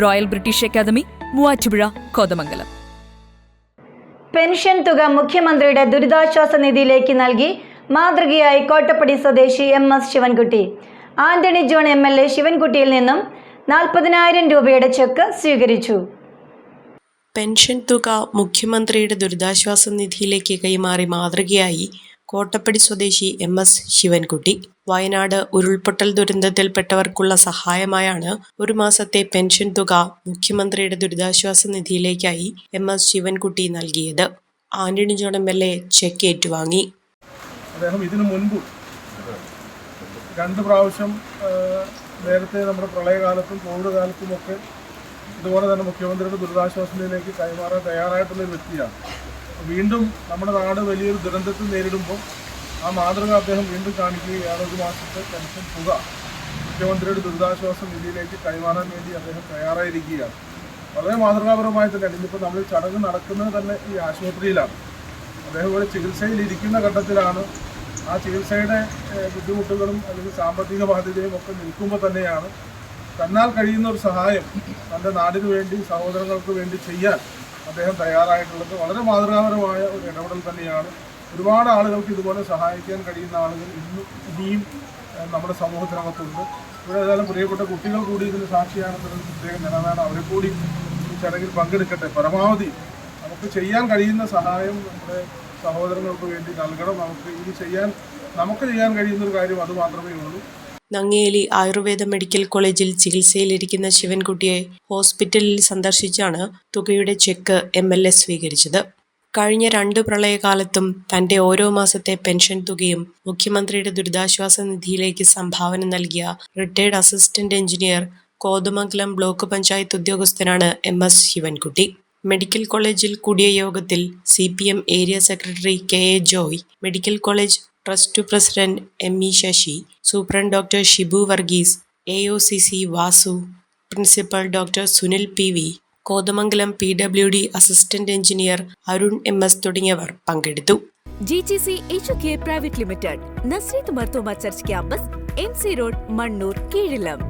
Royal British academy, Muvattupuzha, Kothamangalam. Pension തുക മുഖ്യമന്ത്രിയുടെ ദുരിതാശ്വാസ നിധിയിലേക്ക് നൽകി മാതൃകയായി കോട്ടപ്പടി സ്വദേശി MS ശിവൻകുട്ടി. ആന്റണി ജോൺ MLA ശിവൻകുട്ടിയിൽ നിന്നും 40,000 രൂപയുടെ ചെക്ക് സ്വീകരിച്ചു. പെൻഷൻ തുക മുഖ്യമന്ത്രിയുടെ ദുരിതാശ്വാസ നിധിയിലേക്ക് കൈമാറി മാതൃകയായി കോട്ടപ്പടി സ്വദേശി MS ശിവൻകുട്ടി. വയനാട് ഉരുൾപൊട്ടൽ ദുരന്തത്തിൽപ്പെട്ടവർക്കുള്ള സഹായമായാണ് ഒരു മാസത്തെ പെൻഷൻ തുക മുഖ്യമന്ത്രിയുടെ ദുരിതാശ്വാസ നിധിയിലേക്കായി MS ശിവൻകുട്ടി നൽകിയത്. ആന്റണി ജോൺ MLA ചെക്ക് ഏറ്റുവാങ്ങി. അദ്ദേഹം ഇതിനു മുൻപ് 2 പ്രാവശ്യം നേരത്തെ നമ്മുടെ പ്രളയകാലത്തും കോവിഡ് കാലത്തുമൊക്കെ ഇതുപോലെ തന്നെ മുഖ്യമന്ത്രിയുടെ ദുരിതാശ്വാസ നിധിയിലേക്ക് കൈമാറാൻ തയ്യാറായിട്ടുള്ളൊരു വ്യക്തിയാണ്. വീണ്ടും നമ്മുടെ നാട് വലിയൊരു ദുരന്തത്തിൽ നേരിടുമ്പോൾ ആ മാതൃക അദ്ദേഹം വീണ്ടും കാണിക്കുകയാണ്. ഒരു മാസത്തെ പെൻഷൻ തുക മുഖ്യമന്ത്രിയുടെ ദുരിതാശ്വാസ നിധിയിലേക്ക് കൈമാറാൻ വേണ്ടി അദ്ദേഹം തയ്യാറായിരിക്കുകയാണ്. വളരെ മാതൃകാപരമായി തന്നെയാണ്. ഇന്നിപ്പോൾ നമ്മൾ ചടങ്ങ് നടക്കുന്നത് തന്നെ ഈ ആശുപത്രിയിലാണ്. അദ്ദേഹം ഇവിടെ ചികിത്സയിലിരിക്കുന്ന ഘട്ടത്തിലാണ്. ആ ചികിത്സയുടെ ബുദ്ധിമുട്ടുകളും അല്ലെങ്കിൽ സാമ്പത്തിക ബാധ്യതയും ഒക്കെ നിൽക്കുമ്പോൾ തന്നെയാണ് തന്നാൽ കഴിയുന്ന ഒരു സഹായം തൻ്റെ നാടിനു വേണ്ടി, സഹോദരങ്ങൾക്ക് വേണ്ടി ചെയ്യാൻ അദ്ദേഹം തയ്യാറായിട്ടുള്ളത്. വളരെ മാതൃകാപരമായ ഒരു ഇടപെടൽ തന്നെയാണ്. ഒരുപാട് ആളുകൾക്ക് ഇതുപോലെ സഹായിക്കാൻ കഴിയുന്ന ആളുകൾ ഇനിയും നമ്മുടെ സമൂഹത്തിനകത്തുണ്ട്. ഇവിടെ ഏതായാലും പ്രിയപ്പെട്ട കുട്ടികൾ കൂടി ഇതിന് സാക്ഷിയാണെന്നൊരു പ്രത്യേകം നിലനാണ്. അവരെ കൂടി ഈ ചടങ്ങിൽ പങ്കെടുക്കട്ടെ. പരമാവധി നമുക്ക് ചെയ്യാൻ കഴിയുന്ന സഹായം നമ്മുടെ സഹോദരങ്ങൾക്ക് വേണ്ടി നൽകണം. നമുക്ക് ചെയ്യാൻ കഴിയുന്നൊരു കാര്യം അത് മാത്രമേ ഉള്ളൂ. നങ്ങേലി ആയുർവേദ മെഡിക്കൽ കോളേജിൽ ചികിത്സയിലിരിക്കുന്ന ശിവൻകുട്ടിയെ ഹോസ്പിറ്റലിൽ സന്ദർശിച്ചാണ് തുകയുടെ ചെക്ക് MLA സ്വീകരിച്ചത്. കഴിഞ്ഞ 2 പ്രളയകാലത്തും തന്റെ ഓരോ മാസത്തെ പെൻഷൻ തുകയും മുഖ്യമന്ത്രിയുടെ ദുരിതാശ്വാസ നിധിയിലേക്ക് സംഭാവന നൽകിയ retired assistant engineer, Kothamangalam block panchayat ഉദ്യോഗസ്ഥനാണ് MS ശിവൻകുട്ടി. മെഡിക്കൽ കോളേജിൽ കൂടിയ യോഗത്തിൽ CPM area secretary KA Joy, medical college trust president ME Sasi, superintendent doctor Shibu Varghese, AOCC Vasu, principal doctor Sunil PV, Kothamangalam PWD assistant engineer Arun MS തുടങ്ങിയവർ പങ്കെടുത്തു. GGC HUK private limited, Nazareth Marthoma church campus, MC road, Mannoor, കീഴിലം.